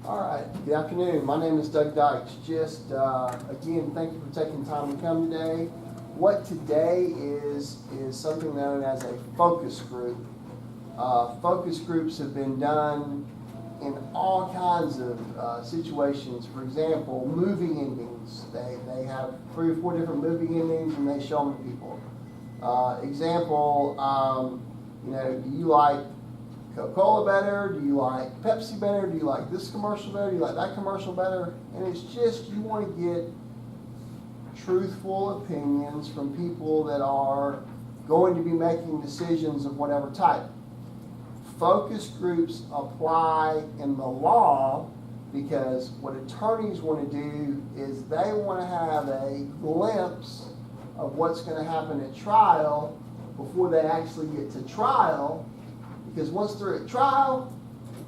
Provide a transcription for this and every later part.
All right, good afternoon. My name is Doug Dykes. Again, thank you for taking time to come today. What today is something known as a focus group. Focus groups have been done in all kinds of situations. For example, movie endings. They have 3 or 4 different movie endings and they show them to people. Do you like Coca-Cola better? Do you like Pepsi better? Do you like this commercial better? Do you like that commercial better? And it's just, you want to get truthful opinions from people that are going to be making decisions of whatever type. Focus groups apply in the law because what attorneys want to do is they want to have a glimpse of what's going to happen at trial before they actually get to trial. Because once they're at trial,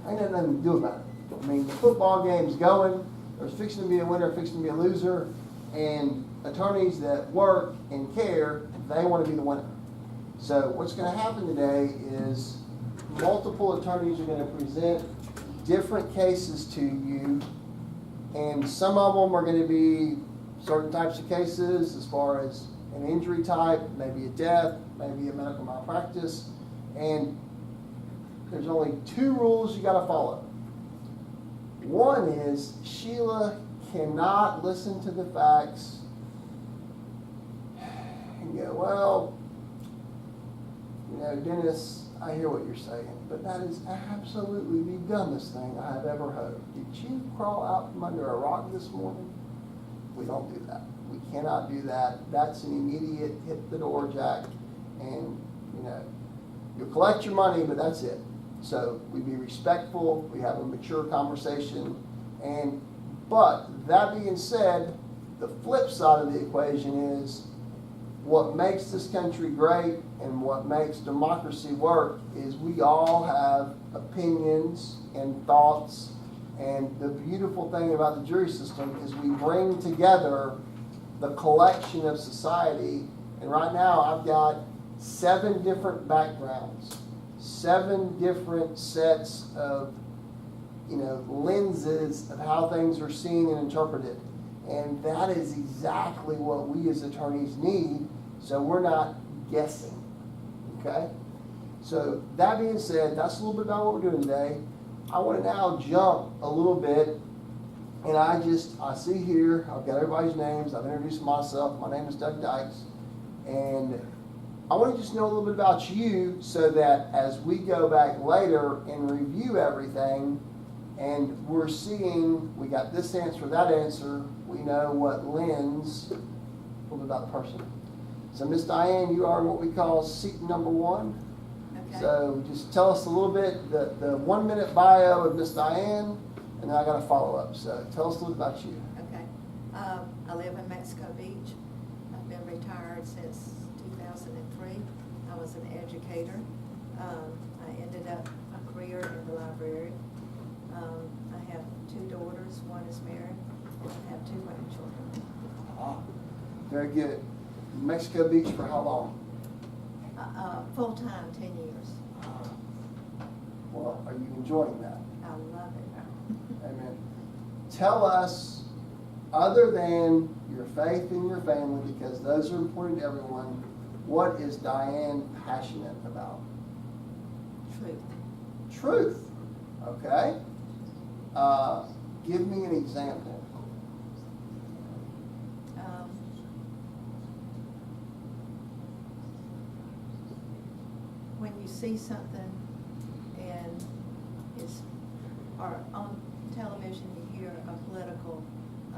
ain't nothing to do about it. I mean, the football game's going, there's fixing to be a winner, fixing to be a loser, and attorneys that work and care, they want to be the winner. So what's going to happen today is multiple attorneys are going to present different cases to you, and some of them are going to be certain types of cases as far as an injury type, maybe a death, maybe a medical malpractice, and there's only 2 rules you got to follow. One is Sheila cannot listen to the facts and go, well, Dennis, I hear what you're saying, but that is absolutely the dumbest thing I have ever heard. Did you crawl out from under a rock this morning? We don't do that. We cannot do that. That's an immediate hit the door, Jack, and you'll collect your money, but that's it. So we be respectful, we have a mature conversation, but that being said, the flip side of the equation is what makes this country great and what makes democracy work is we all have opinions and thoughts, and the beautiful thing about the jury system is we bring together the collection of society, and right now I've got 7 different backgrounds. 7 different sets of, lenses of how things are seen and interpreted. And that is exactly what we as attorneys need, so we're not guessing, okay? So that being said, that's a little bit about what we're doing today. I want to now jump a little bit, and I see here, I've got everybody's names, I've introduced myself, my name is Doug Dykes, and I want to just know a little bit about you so that as we go back later and review everything and we're seeing, we got this answer, that answer, we know what lens, a little bit about the person. So Miss Diane, you are what we call seat number 1. Okay. So just tell us a little bit, the 1-minute bio of Miss Diane, and then I got a follow-up. So tell us a little bit about you. Okay. I live in Mexico Beach. I've been retired since 2003. I was an educator. I ended up a career in the library. I have 2 daughters. One is married, and I have 2 grandchildren. Very good. Mexico Beach for how long? Full-time, 10 years. Well, are you enjoying that? I love it. Amen. Tell us, other than your faith and your family, because those are important to everyone, what is Diane passionate about? Truth. Truth. Okay. Give me an example. When you see something and or on television you hear a political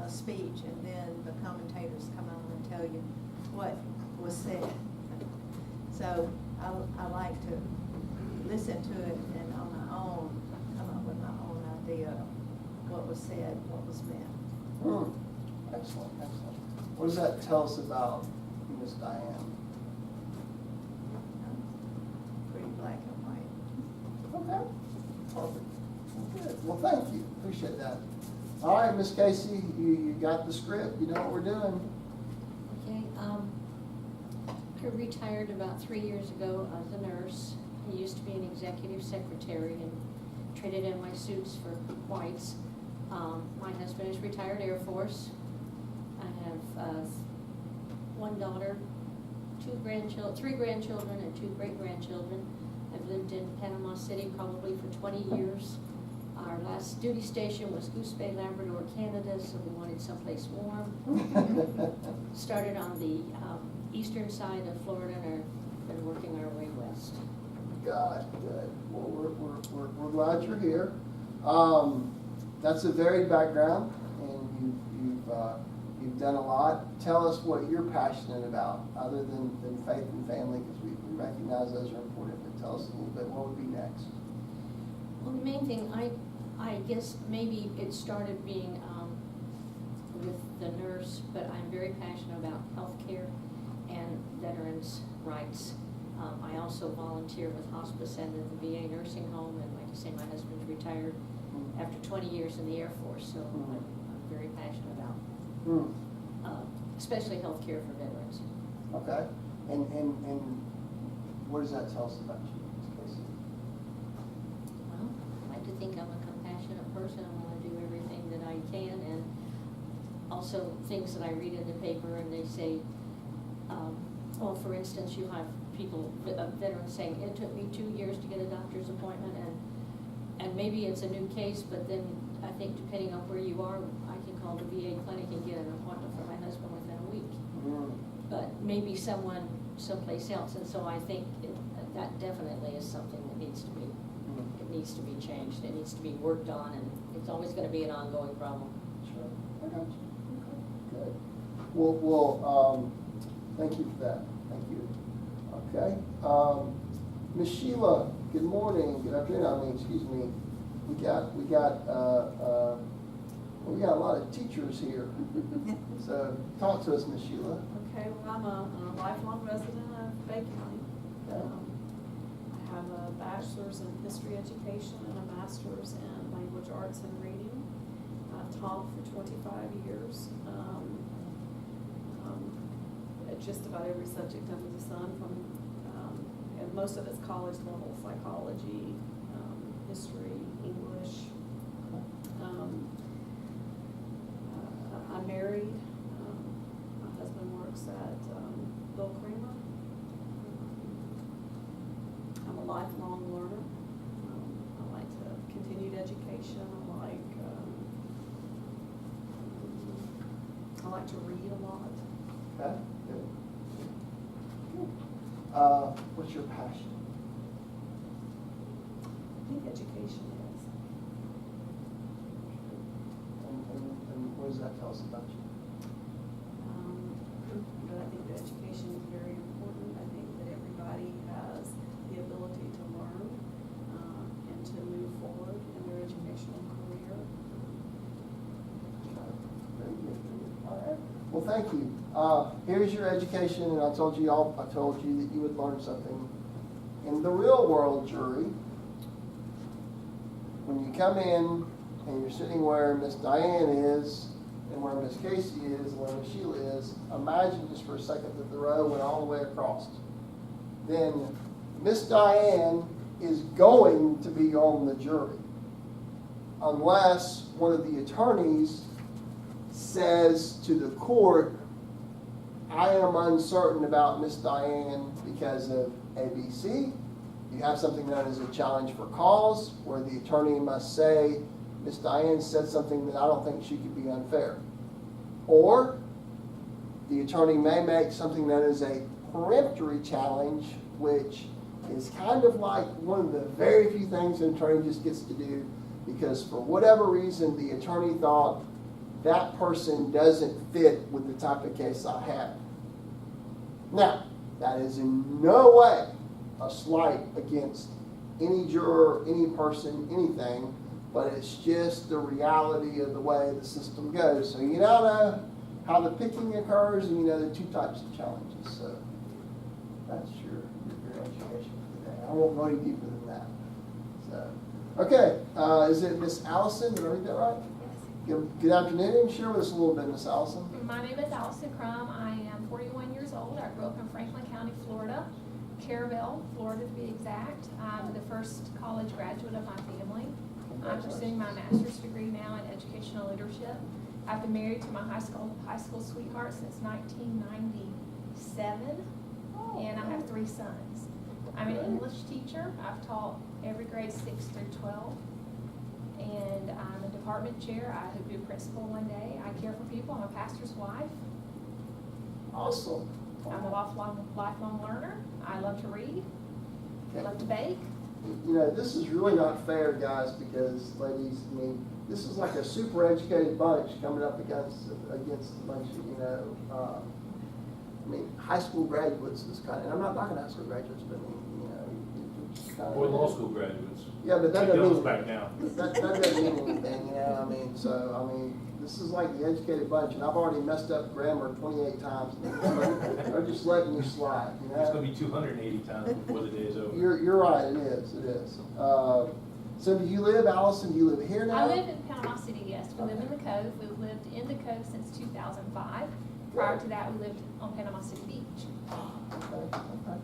speech, and then the commentators come on and tell you what was said. So I like to listen to it and on my own come up with my own idea of what was said, what was meant. Excellent, excellent. What does that tell us about Miss Diane? Pretty black and white. Okay, perfect. Good. Well, thank you. Appreciate that. All right, Miss Casey, you got the script. You know what we're doing. Okay. I retired about 3 years ago as a nurse. I used to be an executive secretary and traded in my suits for whites. My husband is retired Air Force. I have one daughter, three grandchildren, and 2 great-grandchildren. I've lived in Panama City probably for 20 years. Our last duty station was Goose Bay, Labrador, Canada, so we wanted someplace warm. Started on the eastern side of Florida and have been working our way west. Good. Well, we're glad you're here. That's a varied background, and you've done a lot. Tell us what you're passionate about, other than faith and family, because we recognize those are important. But tell us a little bit. What would be next? Well, the main thing, I guess maybe it started being with the nurse, but I'm very passionate about healthcare and veterans' rights. I also volunteer with hospice and at the VA nursing home, and like I say, my husband's retired after 20 years in the Air Force, so I'm very passionate about especially healthcare for veterans. Okay. And what does that tell us about you, Casey? Well, I like to think I'm a compassionate person. I want to do everything that I can, and also things that I read in the paper, and they say, well, for instance, you have people, veterans saying, it took me 2 years to get a doctor's appointment, and maybe it's a new case, but then I think depending on where you are, I can call the VA clinic and get an appointment for my husband within a week. But maybe someone someplace else, and so I think that definitely is something that needs to be, it needs to be changed, it needs to be worked on, and it's always going to be an ongoing problem. Sure. I got you. Okay. Good. Well, thank you for that. Thank you. Okay. Miss Sheila, good morning, good afternoon, excuse me. We got a lot of teachers here. So talk to us, Miss Sheila. Okay, well, I'm a lifelong resident of Bay County. Okay. I have a bachelor's in history education and a master's in language arts and reading. I've taught for 25 years. At just about every subject under the sun, from and most of it's college level: psychology, history, English. I'm married. My husband works at Bill Creamer. I'm a lifelong learner. I like to continued education. I like to read a lot. Okay. Good. What's your passion? I think education is. And what does that tell us about you? But I think that education is very important. I think that everybody has the ability to learn and to move forward in their educational career. Very good. All right. Well, thank you. Here's your education, and I told you that you would learn something. In the real world, jury, when you come in and you're sitting where Miss Diane is, and where Miss Casey is, and where Miss Sheila is, imagine just for a second that the row went all the way across. Then Miss Diane is going to be on the jury, unless one of the attorneys says to the court, I am uncertain about Miss Diane because of ABC. You have something known as a challenge for cause, where the attorney must say, Miss Diane said something that I don't think she could be unfair. Or the attorney may make something known as a peremptory challenge, which is kind of like one of the very few things an attorney just gets to do, because for whatever reason the attorney thought that person doesn't fit with the type of case I have. Now, that is in no way a slight against any juror, any person, anything, but it's just the reality of the way the system goes. So you now know how the picking occurs, and you know the two types of challenges. So that's your education for today. I won't go any deeper than that. So, okay, is it Miss Allison? Did I read that right? Good afternoon. Share with us a little bit, Miss Allison. My name is Allison Crum. I am 41 years old. I grew up in Franklin County, Florida, Caravelle, Florida to be exact. I'm the first college graduate of my family. I'm pursuing my master's degree now in educational leadership. I've been married to my high school sweetheart since 1997, and I have 3 sons. I'm an English teacher. I've taught every grade 6 through 12, and I'm a department chair. I hope to be a principal one day. I care for people. I'm a pastor's wife. Awesome. I'm a lifelong learner. I love to read. I Okay. love to bake. You know, this is really not fair, guys, because ladies, I mean, this is like a super educated bunch coming up against a bunch of, you know, I mean, high school graduates is kind of, and I'm not knocking high school graduates, but I mean, you know, it's kind of. Or law school graduates. Yeah, but that Take doesn't those mean. back now. That doesn't mean anything, you know, I mean, so, I mean, this is like the educated bunch, and I've already messed up grammar 28 times. They're just letting you slide, you know? It's gonna be 280 times before the day is over. You're right, it is. So do you live, Allison, do you live here now? I live in Panama City, yes. We live in the Cove. We've lived in the Cove since 2005. Prior to that, we lived on Panama City Beach. Okay, okay.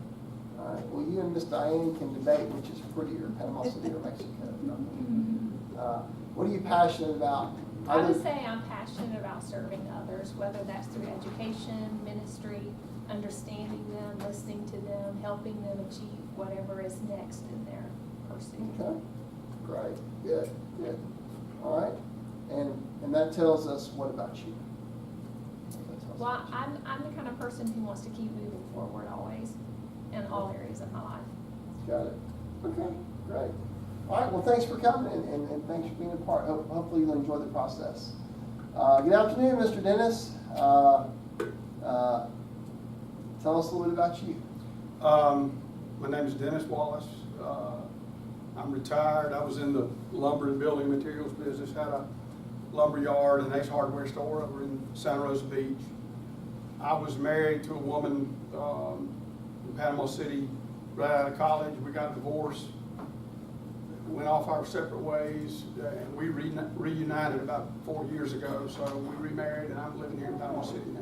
All right, well, you and Miss Diane can debate which is prettier, Panama City or Mexico. What are you passionate about? I would say I'm passionate about serving others, whether that's through education, ministry, understanding them, listening to them, helping them achieve whatever is next in their pursuit. Okay, great, good, good. All right, and that tells us what about you? That tells Well, us about you. I'm the kind of person who wants to keep moving forward always in all areas of my life. Got it. Okay, great. All right, well, thanks for coming and thanks for being a part. Hopefully you'll enjoy the process. Good afternoon, Mr. Dennis. Tell us a little bit about you. My name is Dennis Wallace. I'm retired. I was in the lumber and building materials business, had a lumber yard and Ace Hardware store over in Santa Rosa Beach. I was married to a woman in Panama City right out of college. We got a divorce, went off our separate ways, and we reunited about 4 years ago. So we remarried, and I'm living here in Panama City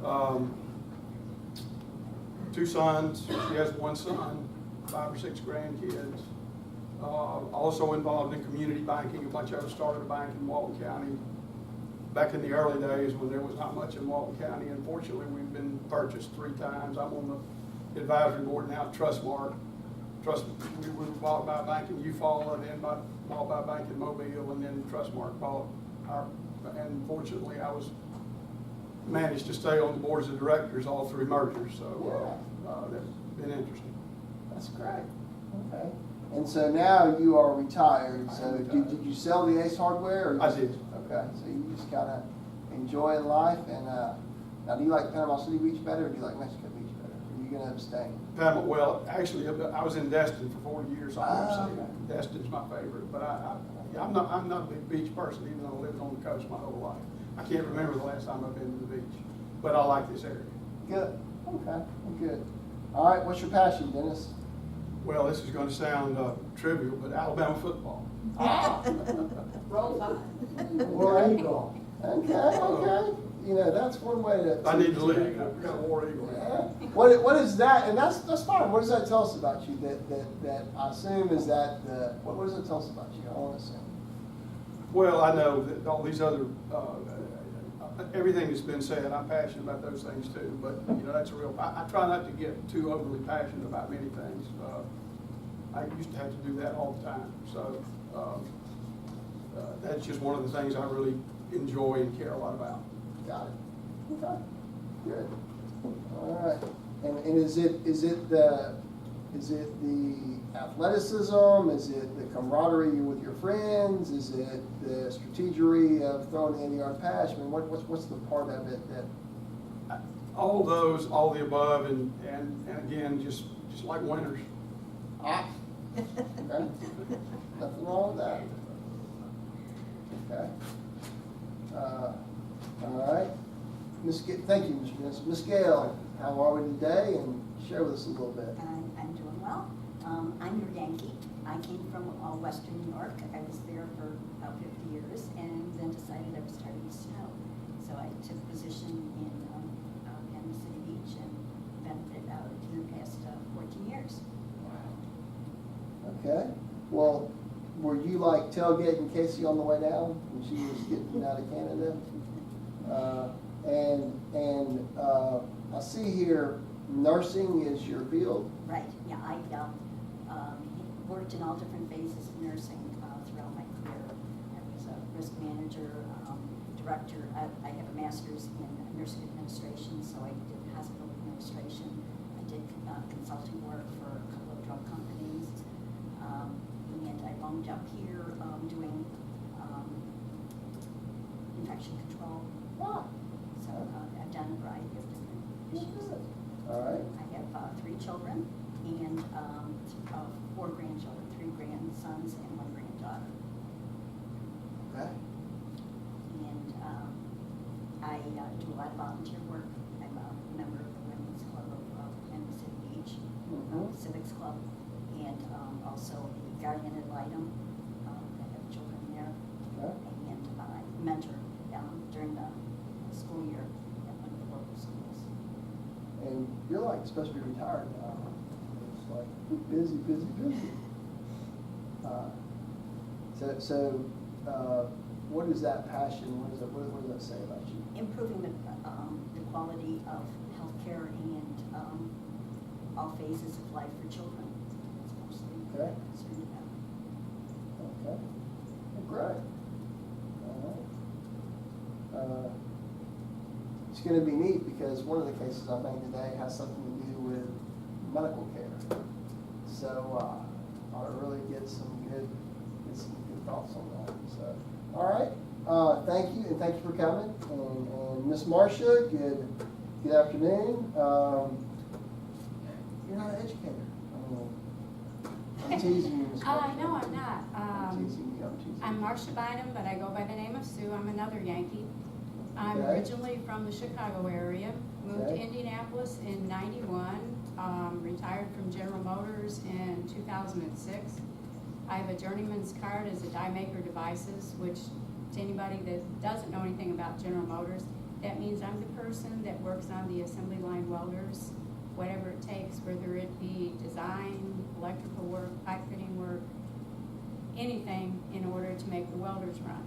now. 2 sons. She has 1 son, 5 or 6 grandkids. Also involved in community banking. A bunch of us started a bank in Walton County back in the early days when there was not much in Walton County. Unfortunately, we've been purchased 3 times. I'm on the advisory board now at Trustmark. We were bought by a bank in Eufaula, and then bought by a bank in Mobile, and then Trustmark bought our. And fortunately, I managed to stay on the boards of directors all 3 mergers. So that's been interesting. That's great. Okay. And so now you are retired. So did you sell the Ace Hardware? Or I did. Okay. So you just kind of enjoy life. And now, do you like Panama City Beach better, or do you like Mexico Beach better? Are you going to abstain? Panama, well, actually, I was in Destin for 40 years. So Ah, I'm okay. Destin's my favorite, but I'm not a big beach person, even though I lived on the coast my whole life. I can't remember the last time I've been to the beach, but I like this area. Good. Okay. Well, good. All right. What's your passion, Dennis? Well, this is going to sound trivial, but Alabama football. Ah. Roll Tide. War Eagle. Okay. Okay. You know, that's one way to. I need to leave. I've got a War Eagle. Yeah. What is that? And that's fine. What does that tell us about you? That I assume is that what does it tell us about you? I want to assume. Well, I know that all these other, everything that's been said, I'm passionate about those things too, but, you know, that's a real, I try not to get too overly passionate about many things. I used to have to do that all the time, so that's just one of the things I really enjoy and care a lot about. Got it. Okay. Good. All right. And is it the athleticism? Is it the camaraderie with your friends? Is it the strategery of throwing the 80-yard pass? I mean, what's the part of it that? All those, all the above, and again, just like winners. Ah. Okay. Nothing wrong with that. Okay. All right. Thank you, Mr. Dennis. Ms. Gale, how are we today? And share with us a little bit. I'm doing well. I'm your Yankee. I came from Western New York. I was there for about 50 years and then decided I was tired of the snow. So I took a position in Panama City Beach and been out in the past 14 years. Okay. Well, were you like tailgating Casey on the way down when she was getting out of Canada? I see here nursing is your field. Right, yeah, I worked in all different phases of nursing throughout my career. I was a risk manager, director. I have a master's in nursing administration, so I did hospital administration. I did consulting work for a couple of drug companies. And I wound up here doing infection control. So I've done a variety of different issues. All right. I have 3 children and 4 grandchildren, 3 grandsons and 1 granddaughter. Okay. And I do a lot of volunteer work. I'm a member of the Women's Club of Kansas City Beach, Civics Club, and also the Guardian Ad Litem. I have children there. Okay. And I mentor during the school year at one of the local schools. And you're like supposed to be retired now. It's like busy. What is that passion? What does that say about you? Improving the quality of healthcare and all phases of life for children. It's mostly Okay. concerned about. Okay. Great. All right. It's going to be neat because one of the cases I think today has something to do with medical care. So I ought to really get some good thoughts on that. So, all right. Thank you, and thank you for coming. And Miss Marcia, good afternoon. You're not an educator. I'm teasing you, Miss Marcia. No, I'm not. I'm teasing you. I'm Marcia Bynum, but I go by the name of Sue. I'm another Yankee. I'm Okay. originally from the Chicago area, moved to Okay. Indianapolis in '91, retired from General Motors in 2006. I have a journeyman's card as a die maker devices, which to anybody that doesn't know anything about General Motors, that means I'm the person that works on the assembly line welders, whatever it takes, whether it be design, electrical work, pipe fitting work, anything in order to make the welders run.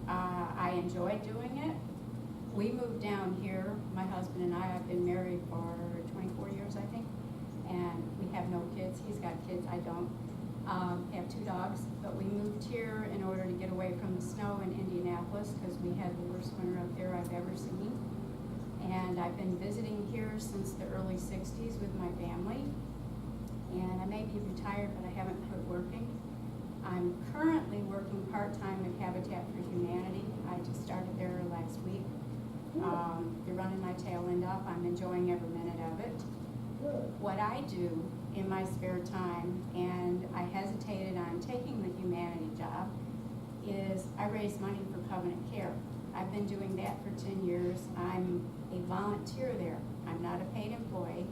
I enjoy doing it. We moved down here, my husband and I have been married for 24 years, I think, and we have no kids. He's got kids, I don't. We have 2 dogs, but we moved here in order to get away from the snow in Indianapolis because we had the worst winter up there I've ever seen. And I've been visiting here since the early 60s with my family. And I may be retired, but I haven't quit working. I'm currently working part-time at Habitat for Humanity. I just started there last week. They're running my tail end off. I'm enjoying every minute of it. Good. What I do in my spare time, and I hesitated on taking the humanity job, is I raise money for Covenant Care. I've been doing that for 10 years. I'm a volunteer there. I'm not a paid employee.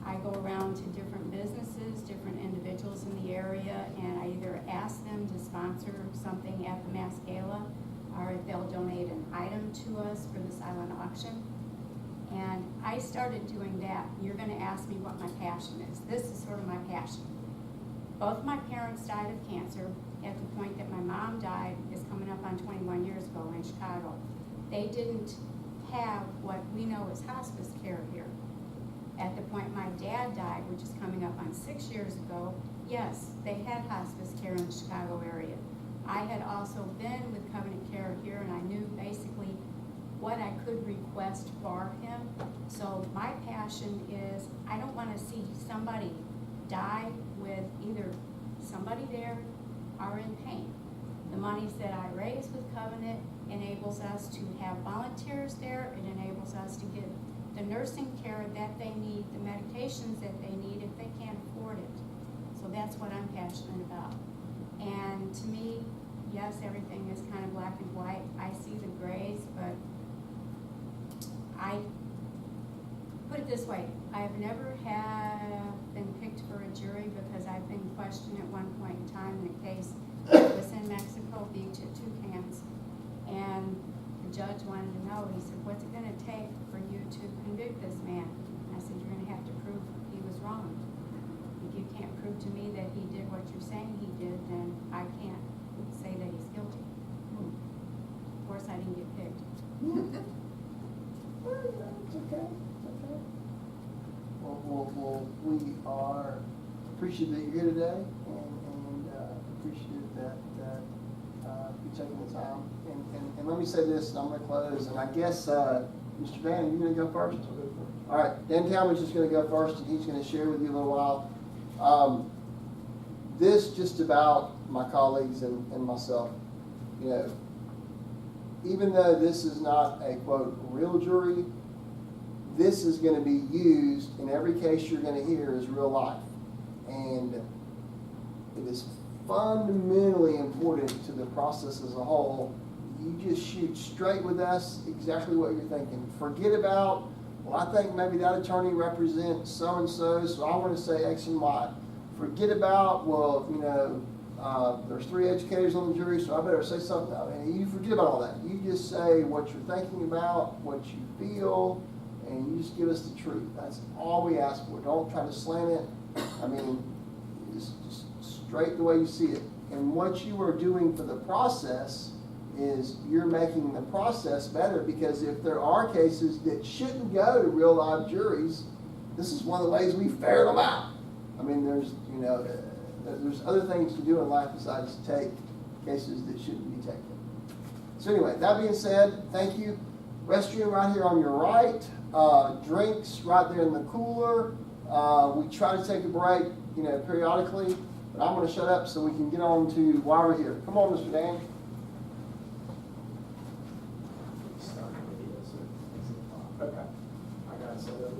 I go around to different businesses, different individuals in the area, and I either ask them to sponsor something at the Mass Gala, or if they'll donate an item to us for the silent auction. And I started doing that. You're gonna ask me what my passion is. This is sort of my passion. Both my parents died of cancer at the point that my mom died, is coming up on 21 years ago in Chicago. They didn't have what we know as hospice care here. At the point my dad died, which is coming up on 6 years ago, yes, they had hospice care in the Chicago area. I had also been with Covenant Care here, and I knew basically what I could request for him. So my passion is, I don't want to see somebody die with either somebody there or in pain. The monies that I raise with Covenant enables us to have volunteers there. It enables us to get the nursing care that they need, the medications that they need if they can't afford it. So that's what I'm passionate about. And to me, yes, everything is kind of black and white. I see the grays, but I put it this way, I've never been picked for a jury because I've been questioned at one point in time in a case that was in Mexico Beach at Toucans. And the judge wanted to know, he said, what's it gonna take for you to convict this man? And I said, you're gonna have to prove he was wrong. You if you can't prove to me that he did what you're saying he did, then I can't say that he's guilty. Of course, I didn't get picked. It's okay, it's okay. Well, we are appreciative that you're here today, and appreciative that you taking the time. And let me say this, and I'm gonna close, and I guess, Mr. Van, you gonna go first? All right, Dan Talmadge is gonna go first, and he's gonna share with you a little while. This just about my colleagues and myself, you know, even though this is not a quote real jury, this is going to be used in every case you're going to hear as real life. And it is fundamentally important to the process as a whole. You just shoot straight with us exactly what you're thinking. Forget about, well, I think maybe that attorney represents so-and-so, so I want to say X and Y. Forget about, well, you know, there's 3 educators on the jury, so I better say something. I mean, you forget about all that. You just say what you're thinking about, what you feel, and you just give us the truth. That's all we ask for. Don't try to slant it. I mean, it's just straight the way you see it. And what you are doing for the process is you're making the process better, because if there are cases that shouldn't go to real live juries, this is one of the ways we ferret them out. I mean, there's, you know, there's other things to do in life besides take cases that shouldn't be taken. So anyway, that being said, thank you. Restroom right here on your right. Drinks right there in the cooler. We try to take a break, you know, periodically, but I'm going to shut up so we can get on to why we're here. Come on, Mr. Dan. Okay. I got set up.